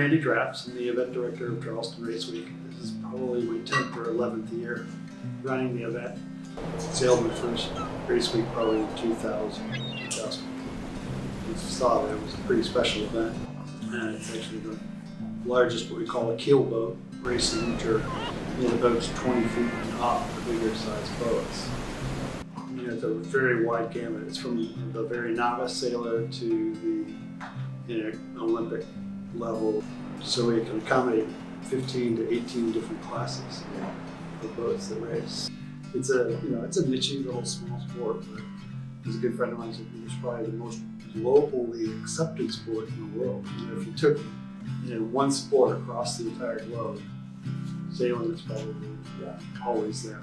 Randy Drafts. I'm the event director of Charleston Race Week. This is probably my 10th or 11th year running the event. Sailed my first race week probably in 2000. You saw that it was a pretty special event. And it's actually the largest, what we call a keel boat racing, which are the boats 20 feet and up, the bigger size boats. It's a very wide gamut. It's from the very novice sailor to the Olympic level, so we can accommodate 15 to 18 different classes of boats that race. It's a niche little small sport, but there's a good friend of mine said it was probably the most globally accepted sport in the world. If you took one sport across the entire globe, sailing is probably always there.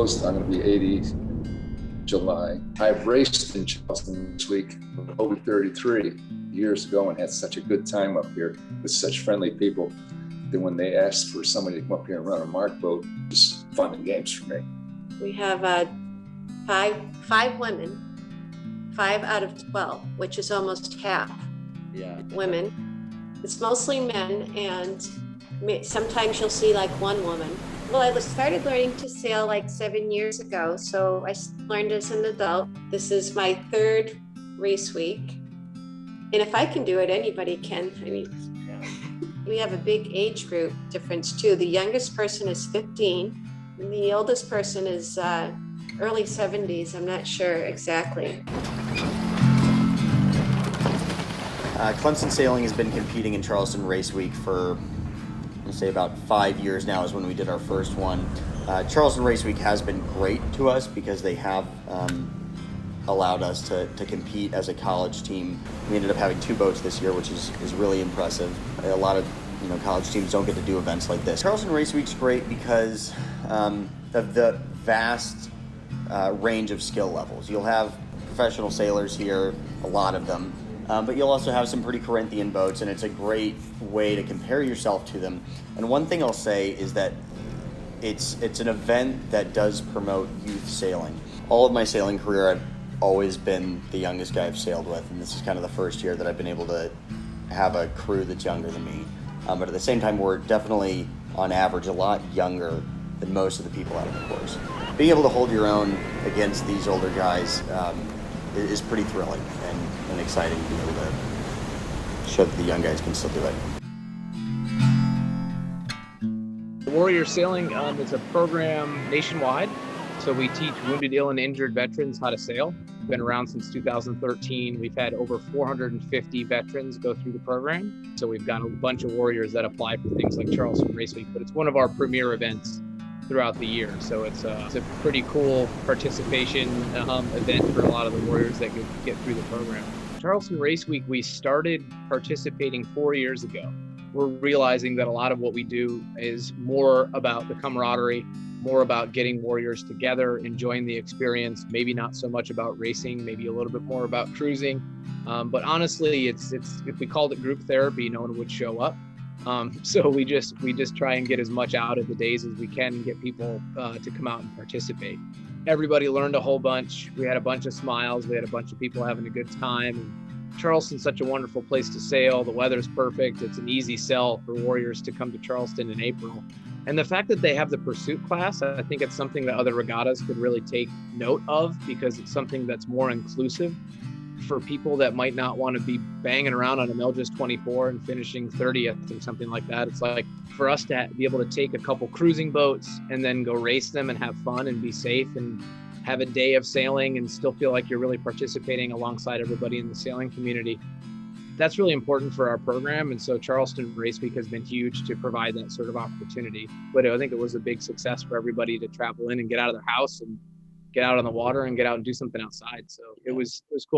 I'm going to be 80 in July. I've raced in Charleston this week over 33 years ago and had such a good time up here with such friendly people that when they asked for somebody to come up here and run a mark boat, it was fun and games for me. We have five women, 5 out of 12, which is almost half women. It's mostly men, and sometimes you'll see like one woman. Well, I started learning to sail like 7 years ago, so I learned as an adult. This is my 3rd race week, and if I can do it, anybody can. I mean, we have a big age group difference too. The youngest person is 15, and the oldest person is early 70s. I'm not sure exactly. Clemson Sailing has been competing in Charleston Race Week for say about 5 years now is when we did our first one. Charleston Race Week has been great to us because they have allowed us to compete as a college team. We ended up having 2 boats this year, which is really impressive. A lot of college teams don't get to do events like this. Charleston Race Week's great because of the vast range of skill levels. You'll have professional sailors here, a lot of them. But you'll also have some pretty Corinthian boats, and it's a great way to compare yourself to them. And one thing I'll say is that it's an event that does promote youth sailing. All of my sailing career, I've always been the youngest guy I've sailed with, and this is kind of the first year that I've been able to have a crew that's younger than me. But at the same time, we're definitely, on average, a lot younger than most of the people out of the course. Being able to hold your own against these older guys is pretty thrilling and exciting to be able to show that the young guys can still do it. Warrior Sailing is a program nationwide. So we teach wounded, ill, and injured veterans how to sail. We've been around since 2013. We've had over 450 veterans go through the program. So we've got a bunch of warriors that apply for things like Charleston Race Week, but it's one of our premier events throughout the year. So it's a pretty cool participation event for a lot of the warriors that get through the program. Charleston Race Week, we started participating 4 years ago. We're realizing that a lot of what we do is more about the camaraderie, more about getting warriors together, enjoying the experience, maybe not so much about racing, maybe a little bit more about cruising. But honestly, it's if we called it group therapy, no one would show up. So we just try and get as much out of the days as we can and get people to come out and participate. Everybody learned a whole bunch. We had a bunch of smiles. We had a bunch of people having a good time. And Charleston's such a wonderful place to sail. The weather's perfect. It's an easy sell for warriors to come to Charleston in April. And the fact that they have the pursuit class, I think it's something that other regattas could really take note of because it's something that's more inclusive for people that might not want to be banging around on a Melges 24 and finishing 30th or something like that. It's like for us to be able to take a couple cruising boats and then go race them and have fun and be safe and have a day of sailing and still feel like you're really participating alongside everybody in the sailing community. That's really important for our program. And so Charleston Race Week has been huge to provide that sort of opportunity. But I think it was a big success for everybody to travel in and get out of their house and get out on the water and get out and do something outside. So it was cool.